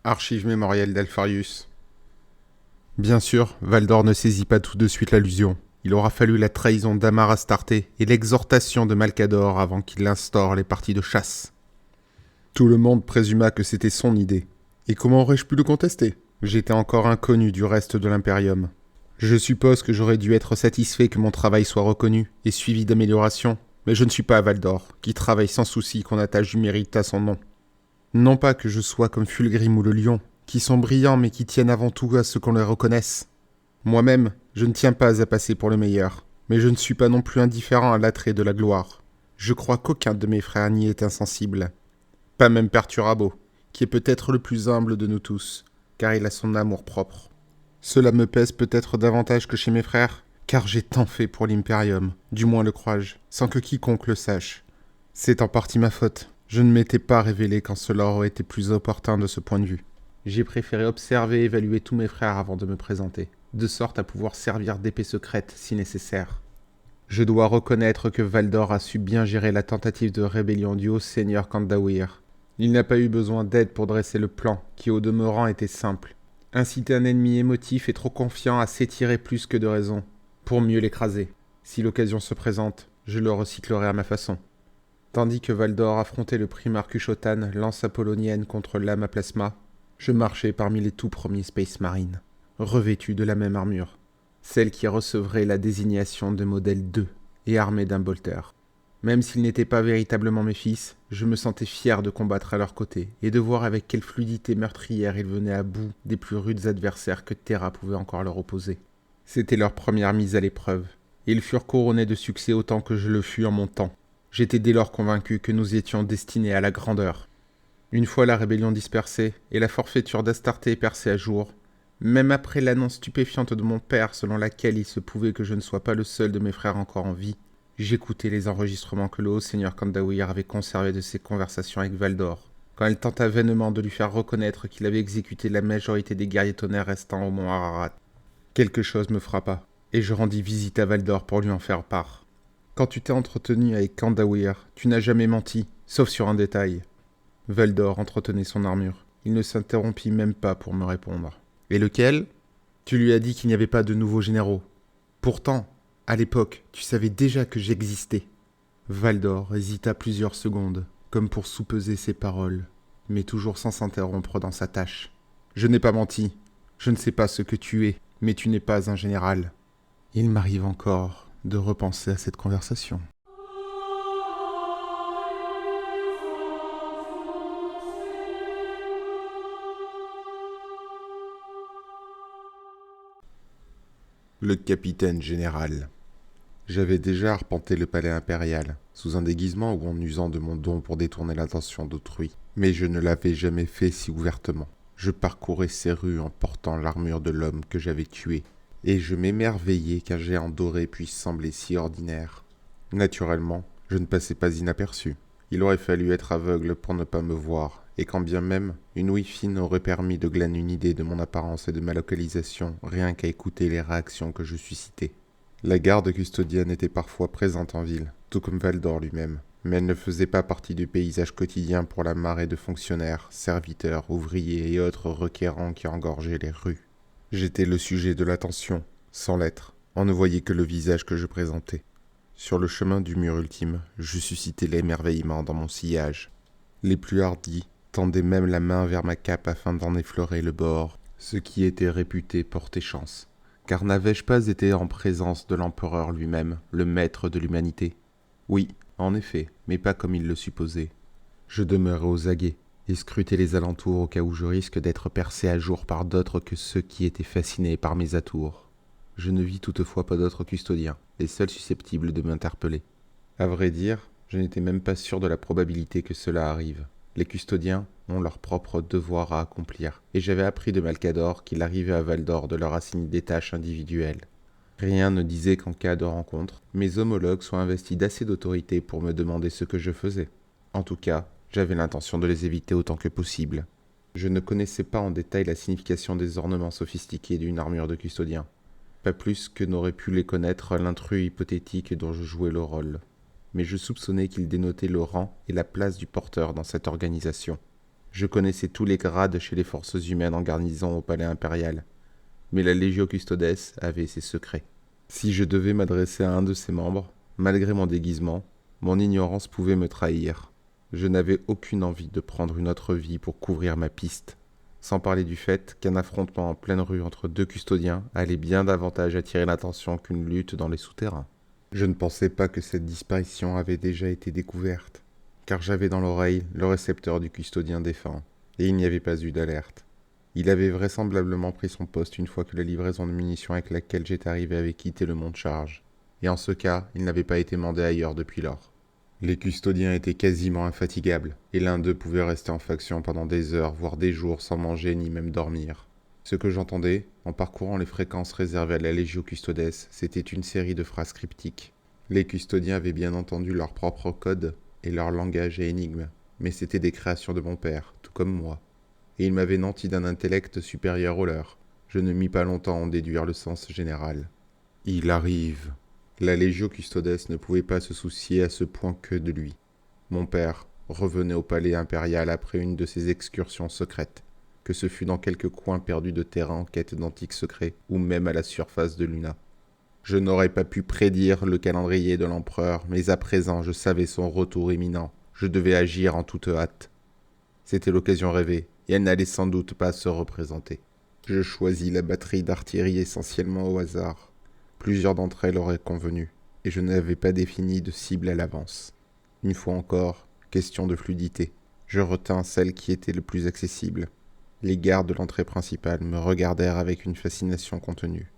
Archive mémorielle d'Alfarius. Bien sûr, Valdor ne saisit pas tout de suite l'allusion. Il aura fallu la trahison d'Amar Astarté et l'exhortation de Malcador avant qu'il instaure les parties de chasse. Tout le monde présuma que c'était son idée. Et comment aurais-je pu le contester ? J'étais encore inconnu du reste de l'Imperium. Je suppose que j'aurais dû être satisfait que mon travail soit reconnu et suivi d'améliorations, mais je ne suis pas Valdor, qui travaille sans souci qu'on attache du mérite à son nom. Non pas que je sois comme Fulgrim ou le Lion, qui sont brillants mais qui tiennent avant tout à ce qu'on les reconnaisse. Moi-même, je ne tiens pas à passer pour le meilleur, mais je ne suis pas non plus indifférent à l'attrait de la gloire. Je crois qu'aucun de mes frères n'y est insensible. Pas même Perturabo, qui est peut-être le plus humble de nous tous, car il a son amour propre. Cela me pèse peut-être davantage que chez mes frères, car j'ai tant fait pour l'Imperium, du moins le crois-je, sans que quiconque le sache. C'est en partie ma faute. Je ne m'étais pas révélé quand cela aurait été plus opportun de ce point de vue. J'ai préféré observer et évaluer tous mes frères avant de me présenter, de sorte à pouvoir servir d'épée secrète si nécessaire. Je dois reconnaître que Valdor a su bien gérer la tentative de rébellion du haut seigneur Kandawir. Il n'a pas eu besoin d'aide pour dresser le plan, qui au demeurant était simple. Inciter un ennemi émotif et trop confiant à s'étirer plus que de raison, pour mieux l'écraser. Si l'occasion se présente, je le recyclerai à ma façon. Tandis que Valdor affrontait le primarque Ushotan, lance apollonienne contre l'âme à plasma, je marchais parmi les tout premiers Space Marines, revêtus de la même armure, celle qui recevrait la désignation de modèle 2 et armée d'un bolter. Même s'ils n'étaient pas véritablement mes fils, je me sentais fier de combattre à leur côté et de voir avec quelle fluidité meurtrière ils venaient à bout des plus rudes adversaires que Terra pouvait encore leur opposer. C'était leur première mise à l'épreuve, et ils furent couronnés de succès autant que je le fus en mon temps. J'étais dès lors convaincu que nous étions destinés à la grandeur. Une fois la rébellion dispersée et la forfaiture d'Astarté percée à jour, même après l'annonce stupéfiante de mon père selon laquelle il se pouvait que je ne sois pas le seul de mes frères encore en vie, j'écoutais les enregistrements que le haut seigneur Kandawir avait conservés de ses conversations avec Valdor, quand elle tenta vainement de lui faire reconnaître qu'il avait exécuté la majorité des guerriers tonnerres restants au mont Ararat. Quelque chose me frappa, et je rendis visite à Valdor pour lui en faire part. Quand tu t'es entretenu avec Kandawir, tu n'as jamais menti, sauf sur un détail. Valdor entretenait son armure. Il ne s'interrompit même pas pour me répondre. Et lequel ? Tu lui as dit qu'il n'y avait pas de nouveaux généraux. Pourtant, à l'époque, tu savais déjà que j'existais. Valdor hésita plusieurs secondes, comme pour soupeser ses paroles, mais toujours sans s'interrompre dans sa tâche. Je n'ai pas menti. Je ne sais pas ce que tu es, mais tu n'es pas un général. Il m'arrive encore de repenser à cette conversation. Le capitaine général. J'avais déjà arpenté le palais impérial, sous un déguisement ou en usant de mon don pour détourner l'attention d'autrui, mais je ne l'avais jamais fait si ouvertement. Je parcourais ces rues en portant l'armure de l'homme que j'avais tué, et je m'émerveillais qu'un géant doré puisse sembler si ordinaire. Naturellement, je ne passais pas inaperçu. Il aurait fallu être aveugle pour ne pas me voir, et quand bien même, une ouïe fine aurait permis de glaner une idée de mon apparence et de ma localisation, rien qu'à écouter les réactions que je suscitais. La garde custodienne était parfois présente en ville, tout comme Valdor lui-même, mais elle ne faisait pas partie du paysage quotidien pour la marée de fonctionnaires, serviteurs, ouvriers et autres requérants qui engorgeaient les rues. J'étais le sujet de l'attention, sans l'être, on ne voyait que le visage que je présentais. Sur le chemin du mur ultime, je suscitais l'émerveillement dans mon sillage. Les plus hardis tendaient même la main vers ma cape afin d'en effleurer le bord, ce qui était réputé porter chance. Car n'avais-je pas été en présence de l'empereur lui-même, le maître de l'humanité ? Oui, en effet, mais pas comme il le supposait. Je demeurais aux aguets et scrutais les alentours au cas où je risque d'être percé à jour par d'autres que ceux qui étaient fascinés par mes atours. Je ne vis toutefois pas d'autres custodiens, les seuls susceptibles de m'interpeller. À vrai dire, je n'étais même pas sûr de la probabilité que cela arrive. Les custodiens ont leur propre devoir à accomplir, et j'avais appris de Malcador qu'il arrivait à Valdor de leur assigner des tâches individuelles. Rien ne disait qu'en cas de rencontre, mes homologues soient investis d'assez d'autorité pour me demander ce que je faisais. En tout cas, j'avais l'intention de les éviter autant que possible. Je ne connaissais pas en détail la signification des ornements sophistiqués d'une armure de custodien, pas plus que n'aurait pu les connaître l'intrus hypothétique dont je jouais le rôle. Mais je soupçonnais qu'il dénotait le rang et la place du porteur dans cette organisation. Je connaissais tous les grades chez les forces humaines en garnison au palais impérial, mais la Legio Custodes avait ses secrets. Si je devais m'adresser à un de ses membres, malgré mon déguisement, mon ignorance pouvait me trahir. Je n'avais aucune envie de prendre une autre vie pour couvrir ma piste, sans parler du fait qu'un affrontement en pleine rue entre deux custodiens allait bien davantage attirer l'attention qu'une lutte dans les souterrains. Je ne pensais pas que cette disparition avait déjà été découverte, car j'avais dans l'oreille le récepteur du custodien défunt, et il n'y avait pas eu d'alerte. Il avait vraisemblablement pris son poste une fois que la livraison de munitions avec laquelle j'étais arrivé avait quitté le mont de charge, et en ce cas, il n'avait pas été mandé ailleurs depuis lors. Les custodiens étaient quasiment infatigables, et l'un d'eux pouvait rester en faction pendant des heures, voire des jours, sans manger ni même dormir. Ce que j'entendais, en parcourant les fréquences réservées à la Legio Custodes, c'était une série de phrases cryptiques. Les custodiens avaient bien entendu leur propre code et leur langage et énigmes, mais c'étaient des créations de mon père, tout comme moi. Et il m'avait nanti d'un intellect supérieur au leur. Je ne mis pas longtemps à en déduire le sens général. Il arrive. La Legio Custodes ne pouvait pas se soucier à ce point que de lui. Mon père revenait au palais impérial après une de ses excursions secrètes, que ce fût dans quelques coins perdus de terrain en quête d'antiques secrets, ou même à la surface de Luna. Je n'aurais pas pu prédire le calendrier de l'empereur, mais à présent je savais son retour imminent. Je devais agir en toute hâte. C'était l'occasion rêvée, et elle n'allait sans doute pas se représenter. Je choisis la batterie d'artillerie essentiellement au hasard. Plusieurs d'entre elles auraient convenu, et je n'avais pas défini de cible à l'avance. Une fois encore, question de fluidité. Je retins celle qui était le plus accessible. Les gardes de l'entrée principale me regardèrent avec une fascination contenue.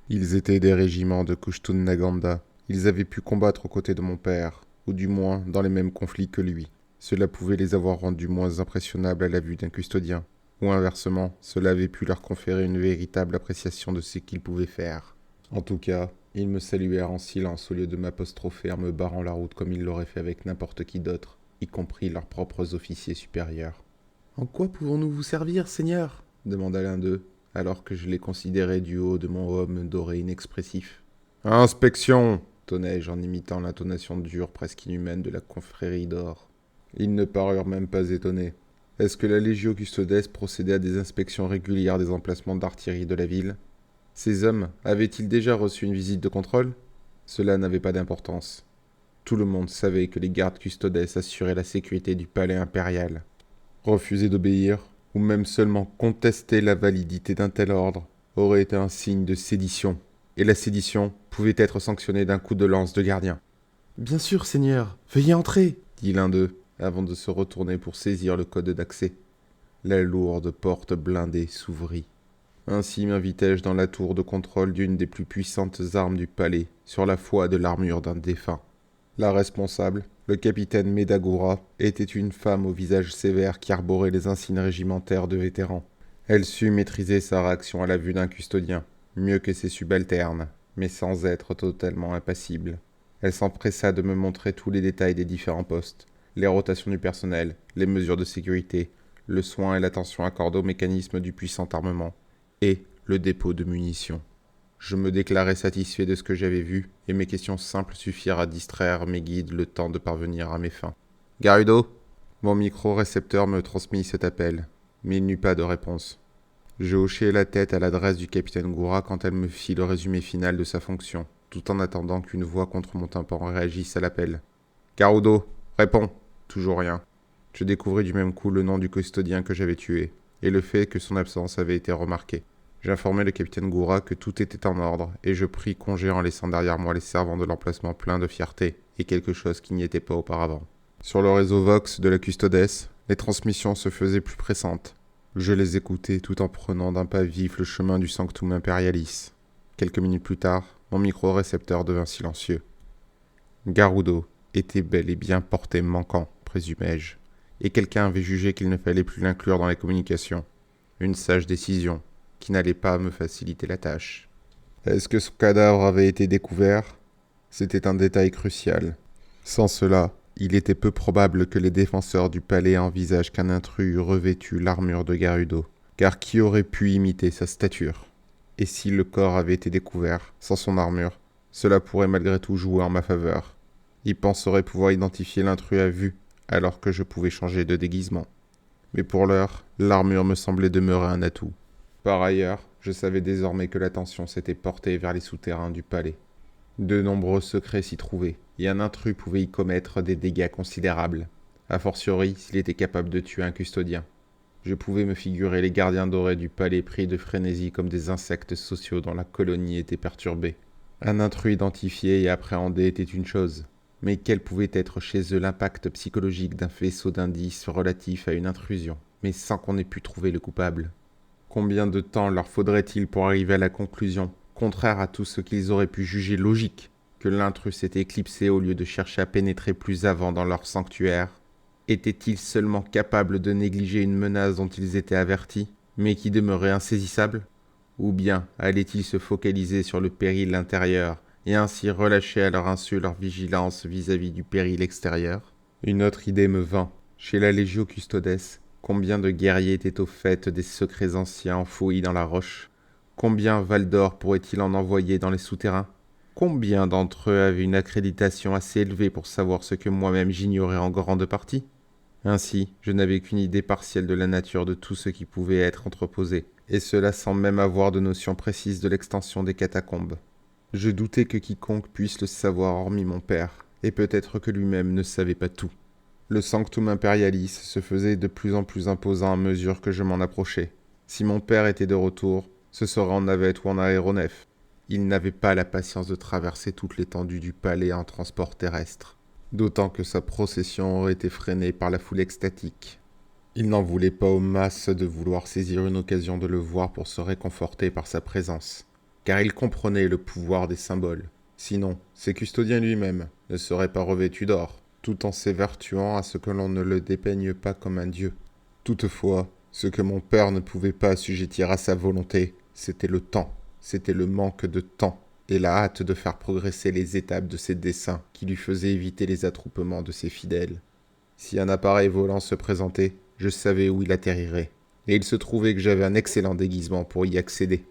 Ils étaient des régiments de Kushtun Naganda. Ils avaient pu combattre aux côtés de mon père, ou du moins dans les mêmes conflits que lui. Cela pouvait les avoir rendus moins impressionnables à la vue d'un custodien, ou inversement, cela avait pu leur conférer une véritable appréciation de ce qu'ils pouvaient faire. En tout cas, ils me saluèrent en silence au lieu de m'apostropher en me barrant la route comme ils l'auraient fait avec n'importe qui d'autre, y compris leurs propres officiers supérieurs. « En quoi pouvons-nous vous servir, Seigneur ?» demanda l'un d'eux, alors que je les considérais du haut de mon homme doré inexpressif. « Inspection !» tonnai-je en imitant l'intonation dure, presque inhumaine de la confrérie d'or. Ils ne parurent même pas étonnés. Est-ce que la Legio Custodes procédait à des inspections régulières des emplacements d'artillerie de la ville ? Ces hommes avaient-ils déjà reçu une visite de contrôle ? Cela n'avait pas d'importance. Tout le monde savait que les gardes custodes assuraient la sécurité du palais impérial. Refuser d'obéir, ou même seulement contester la validité d'un tel ordre, aurait été un signe de sédition, et la sédition pouvait être sanctionnée d'un coup de lance de gardien. « Bien sûr, Seigneur, veuillez entrer !» dit l'un d'eux, avant de se retourner pour saisir le code d'accès. La lourde porte blindée s'ouvrit. Ainsi m'invitai-je dans la tour de contrôle d'une des plus puissantes armes du palais, sur la foi de l'armure d'un défunt. La responsable, le capitaine Medagura, était une femme au visage sévère qui arborait les insignes régimentaires de vétérans. Elle sut maîtriser sa réaction à la vue d'un custodien, mieux que ses subalternes, mais sans être totalement impassible. Elle s'empressa de me montrer tous les détails des différents postes, les rotations du personnel, les mesures de sécurité, le soin et l'attention accordée au mécanisme du puissant armement, et le dépôt de munitions. Je me déclarai satisfait de ce que j'avais vu, et mes questions simples suffirent à distraire mes guides le temps de parvenir à mes fins. « Garudo !» Mon micro-récepteur me transmit cet appel, mais il n'eut pas de réponse. Je hochai la tête à l'adresse du capitaine Goura quand elle me fit le résumé final de sa fonction, tout en attendant qu'une voix contre mon tympan réagisse à l'appel. « Garudo, réponds !» Toujours rien. Je découvris du même coup le nom du custodien que j'avais tué, et le fait que son absence avait été remarquée. J'informai le capitaine Goura que tout était en ordre, et je pris congé en laissant derrière moi les servants de l'emplacement plein de fierté, et quelque chose qui n'y était pas auparavant. Sur le réseau Vox de la Custodes, les transmissions se faisaient plus pressantes. Je les écoutais tout en prenant d'un pas vif le chemin du Sanctum Imperialis. Quelques minutes plus tard, mon micro-récepteur devint silencieux. Garudo était bel et bien porté manquant, présumai-je, et quelqu'un avait jugé qu'il ne fallait plus l'inclure dans les communications. Une sage décision, qui n'allait pas me faciliter la tâche. Est-ce que son cadavre avait été découvert ? C'était un détail crucial. Sans cela, il était peu probable que les défenseurs du palais envisagent qu'un intrus eût revêtu l'armure de Garudo, car qui aurait pu imiter sa stature ? Et si le corps avait été découvert, sans son armure, cela pourrait malgré tout jouer en ma faveur. Il penserait pouvoir identifier l'intrus à vue, alors que je pouvais changer de déguisement. Mais pour l'heure, l'armure me semblait demeurer un atout. Par ailleurs, je savais désormais que l'attention s'était portée vers les souterrains du palais. De nombreux secrets s'y trouvaient, et un intrus pouvait y commettre des dégâts considérables, a fortiori s'il était capable de tuer un custodien. Je pouvais me figurer les gardiens dorés du palais pris de frénésie comme des insectes sociaux dont la colonie était perturbée. Un intrus identifié et appréhendé était une chose, mais quel pouvait être chez eux l'impact psychologique d'un faisceau d'indices relatifs à une intrusion, mais sans qu'on ait pu trouver le coupable? Combien de temps leur faudrait-il pour arriver à la conclusion, contraire à tout ce qu'ils auraient pu juger logique, que l'intrus s'était éclipsé au lieu de chercher à pénétrer plus avant dans leur sanctuaire? Étaient-ils seulement capables de négliger une menace dont ils étaient avertis, mais qui demeurait insaisissable? Ou bien allaient-ils se focaliser sur le péril intérieur et ainsi relâcher à leur insu leur vigilance vis-à-vis du péril extérieur? Une autre idée me vint. Chez la Légio Custodes, combien de guerriers étaient au fait des secrets anciens enfouis dans la roche? Combien Valdor pourrait-il en envoyer dans les souterrains? Combien d'entre eux avaient une accréditation assez élevée pour savoir ce que moi-même j'ignorais en grande partie? Ainsi, je n'avais qu'une idée partielle de la nature de tout ce qui pouvait être entreposé, et cela sans même avoir de notion précise de l'extension des catacombes. Je doutais que quiconque puisse le savoir hormis mon père, et peut-être que lui-même ne savait pas tout. Le Sanctum Imperialis se faisait de plus en plus imposant à mesure que je m'en approchais. Si mon père était de retour, ce serait en navette ou en aéronef. Il n'avait pas la patience de traverser toute l'étendue du palais en transport terrestre, d'autant que sa procession aurait été freinée par la foule extatique. Il n'en voulait pas aux masses de vouloir saisir une occasion de le voir pour se réconforter par sa présence, car il comprenait le pouvoir des symboles. Sinon, ses custodiens lui-même ne seraient pas revêtus d'or, tout en s'évertuant à ce que l'on ne le dépeigne pas comme un dieu. Toutefois, ce que mon père ne pouvait pas assujettir à sa volonté, c'était le temps, c'était le manque de temps, et la hâte de faire progresser les étapes de ses desseins qui lui faisaient éviter les attroupements de ses fidèles. Si un appareil volant se présentait, je savais où il atterrirait, et il se trouvait que j'avais un excellent déguisement pour y accéder.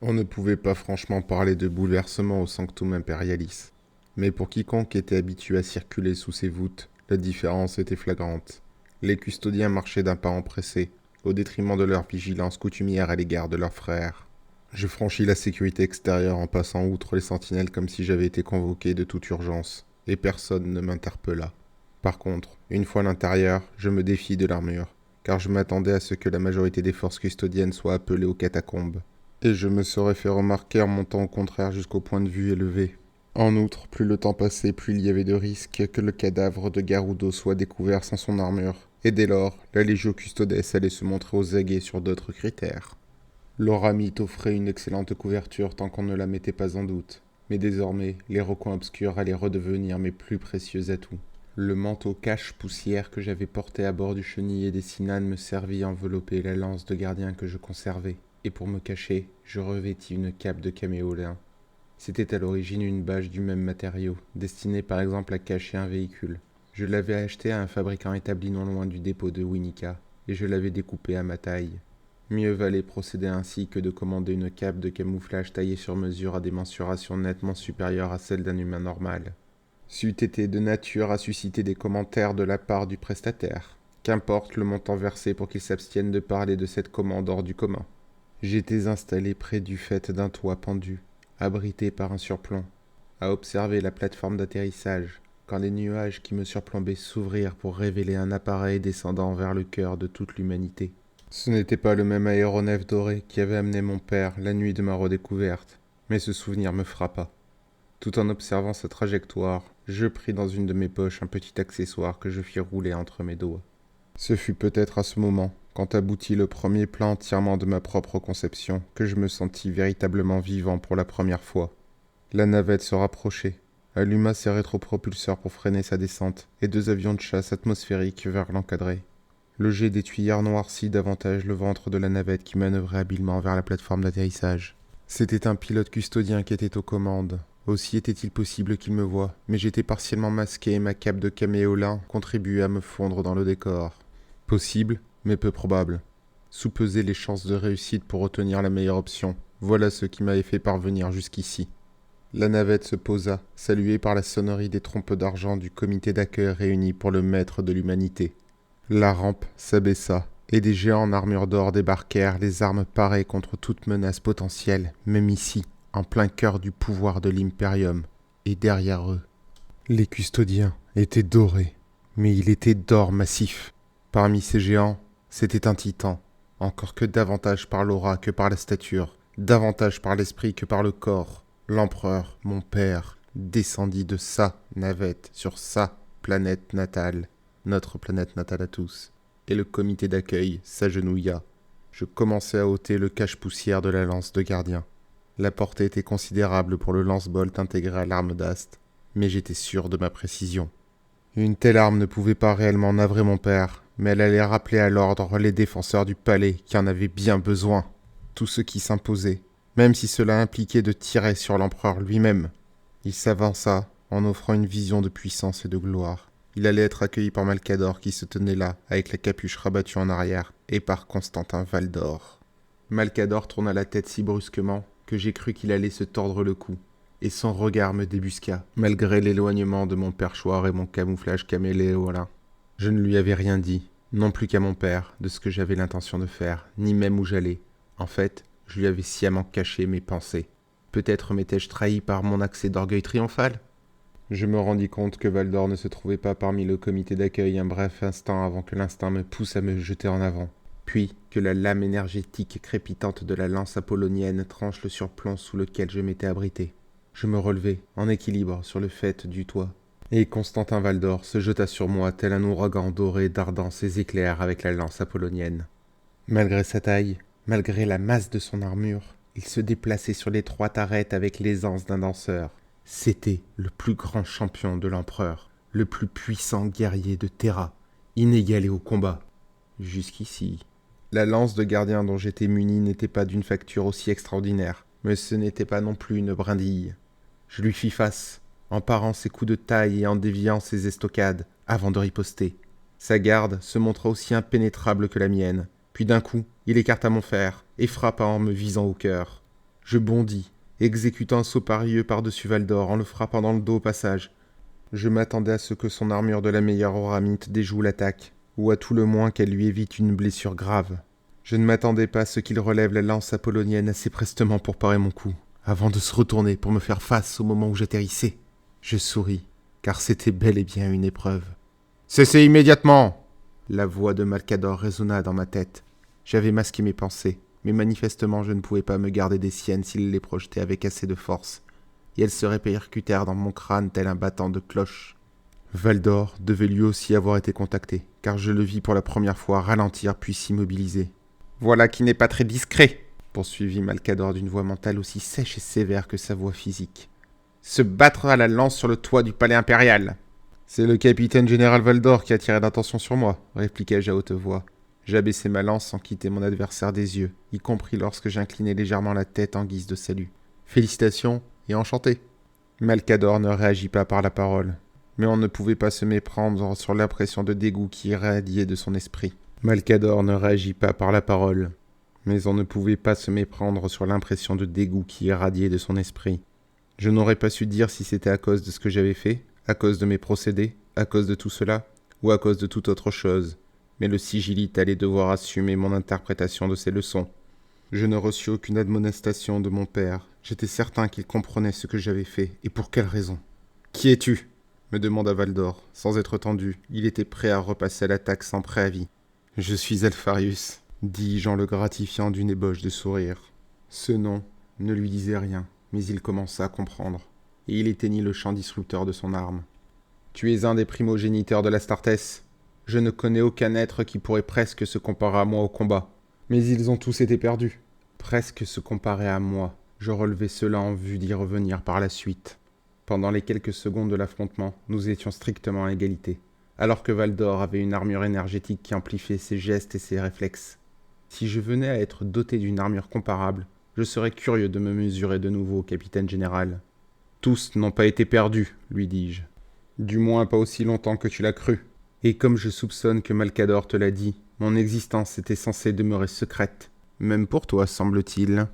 On ne pouvait pas franchement parler de bouleversement au Sanctum Imperialis, mais pour quiconque était habitué à circuler sous ses voûtes, la différence était flagrante. Les custodiens marchaient d'un pas empressé, au détriment de leur vigilance coutumière à l'égard de leurs frères. Je franchis la sécurité extérieure en passant outre les sentinelles comme si j'avais été convoqué de toute urgence, et personne ne m'interpella. Par contre, une fois à l'intérieur, je me défie de l'armure, car je m'attendais à ce que la majorité des forces custodiennes soient appelées aux catacombes, et je me serais fait remarquer en montant au contraire jusqu'au point de vue élevé. En outre, plus le temps passait, plus il y avait de risques que le cadavre de Garudo soit découvert sans son armure, et dès lors, la Légio Custodes allait se montrer aux aguets sur d'autres critères. L'Oramite offrait une excellente couverture tant qu'on ne la mettait pas en doute, mais désormais, les recoins obscurs allaient redevenir mes plus précieux atouts. Le manteau cache-poussière que j'avais porté à bord du chenil des Sinanes me servit à envelopper la lance de gardien que je conservais, et pour me cacher, je revêtis une cape de caméolien. C'était à l'origine une bâche du même matériau, destinée par exemple à cacher un véhicule. Je l'avais achetée à un fabricant établi non loin du dépôt de Winika, et je l'avais découpée à ma taille. Mieux valait procéder ainsi que de commander une cape de camouflage taillée sur mesure à des mensurations nettement supérieures à celles d'un humain normal. C'eût été de nature à susciter des commentaires de la part du prestataire. Qu'importe le montant versé pour qu'il s'abstienne de parler de cette commande hors du commun. J'étais installé près du faîte d'un toit pendu, abrité par un surplomb, à observer la plateforme d'atterrissage, quand les nuages qui me surplombaient s'ouvrirent pour révéler un appareil descendant vers le cœur de toute l'humanité. Ce n'était pas le même aéronef doré qui avait amené mon père la nuit de ma redécouverte, mais ce souvenir me frappa. Tout en observant sa trajectoire, je pris dans une de mes poches un petit accessoire que je fis rouler entre mes doigts. Ce fut peut-être à ce moment, quand aboutit le premier plan entièrement de ma propre conception, que je me sentis véritablement vivant pour la première fois. La navette se rapprochait, alluma ses rétropropulseurs pour freiner sa descente, et 2 avions de chasse atmosphériques vinrent l'encadrer. Le jet des tuyères noircit davantage le ventre de la navette qui manœuvrait habilement vers la plateforme d'atterrissage. C'était un pilote custodien qui était aux commandes. Aussi était-il possible qu'il me voie, mais j'étais partiellement masqué et ma cape de caméolin contribuait à me fondre dans le décor. Possible, mais peu probable. Sous-peser les chances de réussite pour retenir la meilleure option, voilà ce qui m'avait fait parvenir jusqu'ici. La navette se posa, saluée par la sonnerie des trompes d'argent du comité d'accueil réuni pour le maître de l'humanité. La rampe s'abaissa, et des géants en armure d'or débarquèrent, les armes parées contre toute menace potentielle, même ici, en plein cœur du pouvoir de l'Imperium, et derrière eux. Les custodiens étaient dorés, mais il était d'or massif. Parmi ces géants, c'était un titan, encore que davantage par l'aura que par la stature, davantage par l'esprit que par le corps. L'empereur, mon père, descendit de sa navette sur sa planète natale, notre planète natale à tous, et le comité d'accueil s'agenouilla. Je commençai à ôter le cache-poussière de la lance de gardien. La portée était considérable pour le lance-bolt intégré à l'arme d'Ast, mais j'étais sûr de ma précision. Une telle arme ne pouvait pas réellement navrer mon père, mais elle allait rappeler à l'ordre les défenseurs du palais qui en avaient bien besoin. Tout ce qui s'imposait, même si cela impliquait de tirer sur l'empereur lui-même. Il s'avança en offrant une vision de puissance et de gloire. Il allait être accueilli par Malcador qui se tenait là, avec la capuche rabattue en arrière, et par Constantin Valdor. Malcador tourna la tête si brusquement que j'ai cru qu'il allait se tordre le cou, et son regard me débusqua, malgré l'éloignement de mon perchoir et mon camouflage caméléolin. Je ne lui avais rien dit, non plus qu'à mon père, de ce que j'avais l'intention de faire, ni même où j'allais. En fait, je lui avais sciemment caché mes pensées. Peut-être m'étais-je trahi par mon accès d'orgueil triomphal ? Je me rendis compte que Valdor ne se trouvait pas parmi le comité d'accueil un bref instant avant que l'instinct me pousse à me jeter en avant, puis que la lame énergétique et crépitante de la lance apollonienne tranche le surplomb sous lequel je m'étais abrité. Je me relevai, en équilibre, sur le faîte du toit, et Constantin Valdor se jeta sur moi tel un ouragan doré dardant ses éclairs avec la lance apollonienne. Malgré sa taille, malgré la masse de son armure, il se déplaçait sur l'étroite arête avec l'aisance d'un danseur. C'était le plus grand champion de l'empereur, le plus puissant guerrier de Terra, inégalé au combat. Jusqu'ici, la lance de gardien dont j'étais muni n'était pas d'une facture aussi extraordinaire, mais ce n'était pas non plus une brindille. Je lui fis face, en parant ses coups de taille et en déviant ses estocades, avant de riposter. Sa garde se montra aussi impénétrable que la mienne, puis d'un coup, il écarta mon fer et frappa en me visant au cœur. Je bondis, exécutant un saut périlleux par-dessus Valdor en le frappant dans le dos au passage. Je m'attendais à ce que son armure de la meilleure auramite déjoue l'attaque, ou à tout le moins qu'elle lui évite une blessure grave. Je ne m'attendais pas à ce qu'il relève la lance apollonienne assez prestement pour parer mon coup, avant de se retourner pour me faire face au moment où j'atterrissais. Je souris, car c'était bel et bien une épreuve. « Cessez immédiatement !» La voix de Malcador résonna dans ma tête. J'avais masqué mes pensées, mais manifestement je ne pouvais pas me garder des siennes s'il les projetait avec assez de force, et elles se répercutèrent dans mon crâne tel un battant de cloche. Valdor devait lui aussi avoir été contacté, car je le vis pour la première fois ralentir puis s'immobiliser. « Voilà qui n'est pas très discret !» poursuivit Malcador d'une voix mentale aussi sèche et sévère que sa voix physique. « Se battre à la lance sur le toit du palais impérial !»« C'est le capitaine général Valdor qui a attiré l'attention sur moi, » répliquai-je à haute voix. J'abaissai ma lance sans quitter mon adversaire des yeux, y compris lorsque j'inclinai légèrement la tête en guise de salut. « Félicitations et enchanté !» Malcador ne réagit pas par la parole, mais on ne pouvait pas se méprendre sur l'impression de dégoût qui irradiait de son esprit. Malcador ne réagit pas par la parole, mais on ne pouvait pas se méprendre sur l'impression de dégoût qui irradiait de son esprit. Je n'aurais pas su dire si c'était à cause de ce que j'avais fait, à cause de mes procédés, à cause de tout cela, ou à cause de toute autre chose. Mais le sigillite allait devoir assumer mon interprétation de ces leçons. Je ne reçus aucune admonestation de mon père. J'étais certain qu'il comprenait ce que j'avais fait, et pour quelle raison. « Qui es-tu » me demanda Valdor. Sans être tendu, il était prêt à repasser à l'attaque sans préavis. « Je suis Alpharius », dis-je en le gratifiant d'une ébauche de sourire. Ce nom ne lui disait rien, mais il commença à comprendre, et il éteignit le champ disrupteur de son arme. « Tu es un des primogéniteurs de l'Astartès. Je ne connais aucun être qui pourrait presque se comparer à moi au combat. Mais ils ont tous été perdus. » Presque se comparer à moi. Je relevai cela en vue d'y revenir par la suite. Pendant les quelques secondes de l'affrontement, nous étions strictement à égalité, alors que Valdor avait une armure énergétique qui amplifiait ses gestes et ses réflexes. Si je venais à être doté d'une armure comparable, je serais curieux de me mesurer de nouveau au capitaine général. « Tous n'ont pas été perdus, lui dis-je. Du moins pas aussi longtemps que tu l'as cru. Et comme je soupçonne que Malcador te l'a dit, mon existence était censée demeurer secrète. Même pour toi, semble-t-il. »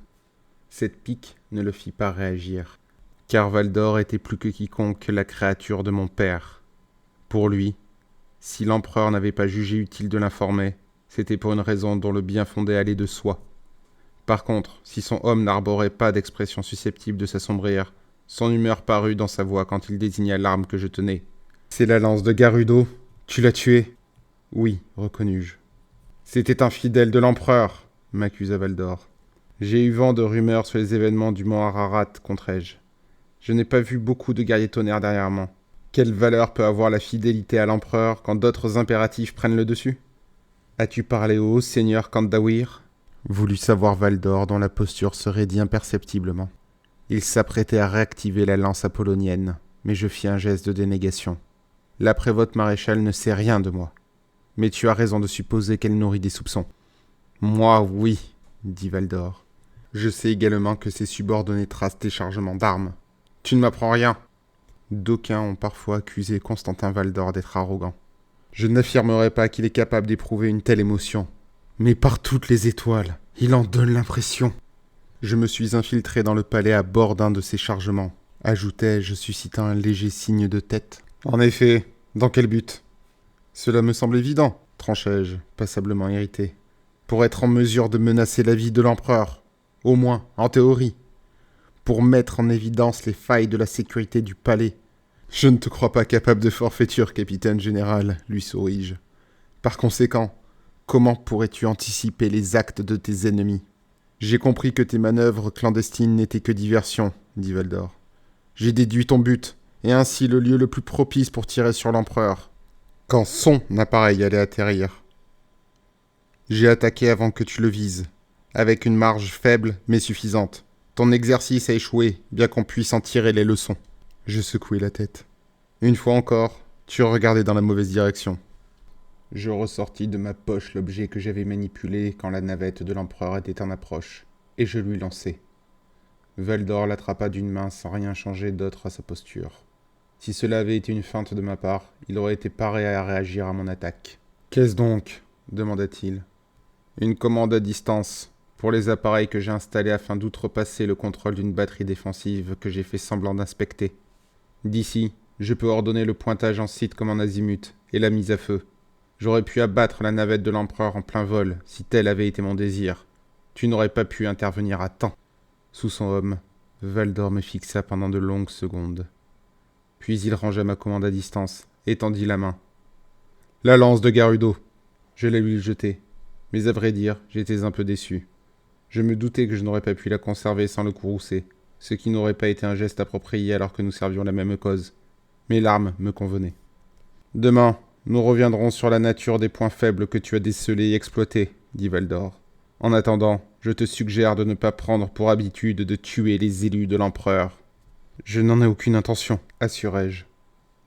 Cette pique ne le fit pas réagir, car Valdor était plus que quiconque la créature de mon père. Pour lui, si l'empereur n'avait pas jugé utile de l'informer, C'était pour une raison dont le bien fondé allait de soi. Par contre, si son homme n'arborait pas d'expression susceptible de s'assombrir, son humeur parut dans sa voix quand il désigna l'arme que je tenais. « C'est la lance de Garudo. Tu l'as tué ?»« Oui, reconnus-je. »« C'était un fidèle de l'empereur, » m'accusa Valdor. « J'ai eu vent de rumeurs sur les événements du mont Ararat, contrais-je. Je n'ai pas vu beaucoup de guerriers tonnerres derrière moi. Quelle valeur peut avoir la fidélité à l'empereur quand d'autres impératifs prennent le dessus ? As-tu parlé au haut seigneur Kandawir ?» voulut savoir Valdor, dont la posture se raidit imperceptiblement. Il s'apprêtait à réactiver la lance apollonienne, mais je fis un geste de dénégation. La prévôte maréchale ne sait rien de moi. Mais tu as raison de supposer qu'elle nourrit des soupçons. Moi, oui, dit Valdor. Je sais également que ses subordonnés tracent des chargements d'armes. Tu ne m'apprends rien. D'aucuns ont parfois accusé Constantin Valdor d'être arrogant. Je n'affirmerai pas qu'il est capable d'éprouver une telle émotion. Mais par toutes les étoiles, il en donne l'impression. Je me suis infiltré dans le palais à bord d'un de ces chargements, ajoutai-je, suscitant un léger signe de tête. En effet, dans quel but ? Cela me semble évident, tranchai-je, passablement irrité. Pour être en mesure de menacer la vie de l'empereur, au moins, en théorie. Pour mettre en évidence les failles de la sécurité du palais. Je ne te crois pas capable de forfaiture, capitaine général, lui souris-je. Par conséquent, comment pourrais-tu anticiper les actes de tes ennemis ? J'ai compris que tes manœuvres clandestines n'étaient que diversion, dit Valdor. J'ai déduit ton but, et ainsi le lieu le plus propice pour tirer sur l'empereur. Quand son appareil allait atterrir. J'ai attaqué avant que tu le vises, avec une marge faible mais suffisante. Ton exercice a échoué, bien qu'on puisse en tirer les leçons. Je secouai la tête. Une fois encore, tu regardais dans la mauvaise direction. Je ressortis de ma poche l'objet que j'avais manipulé quand la navette de l'empereur était en approche, et je lui lançai. Valdor l'attrapa d'une main sans rien changer d'autre à sa posture. Si cela avait été une feinte de ma part, il aurait été paré à réagir à mon attaque. « Qu'est-ce donc ?» demanda-t-il. « Une commande à distance, pour les appareils que j'ai installés afin d'outrepasser le contrôle d'une batterie défensive que j'ai fait semblant d'inspecter. D'ici, je peux ordonner le pointage en site comme en azimut, et la mise à feu. J'aurais pu abattre la navette de l'empereur en plein vol, si tel avait été mon désir. Tu n'aurais pas pu intervenir à temps. » Sous son homme, Valdor me fixa pendant de longues secondes. Puis il rangea ma commande à distance, et tendit la main. « La lance de Garudo !» Je la lui jetai, mais à vrai dire, j'étais un peu déçu. Je me doutais que je n'aurais pas pu la conserver sans le courroucer, ce qui n'aurait pas été un geste approprié alors que nous servions la même cause. Mais l'arme me convenait. « Demain, nous reviendrons sur la nature des points faibles que tu as décelés et exploités, » dit Valdor. « En attendant, je te suggère de ne pas prendre pour habitude de tuer les élus de l'empereur. »« Je n'en ai aucune intention, » assurai-je.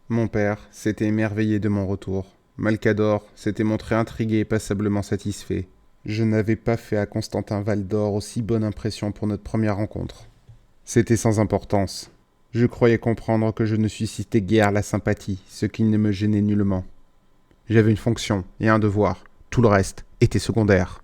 Mon père s'était émerveillé de mon retour. Malcador s'était montré intrigué et passablement satisfait. Je n'avais pas fait à Constantin Valdor aussi bonne impression pour notre première rencontre. C'était sans importance. Je croyais comprendre que je ne suscitais guère la sympathie, ce qui ne me gênait nullement. J'avais une fonction et un devoir. Tout le reste était secondaire.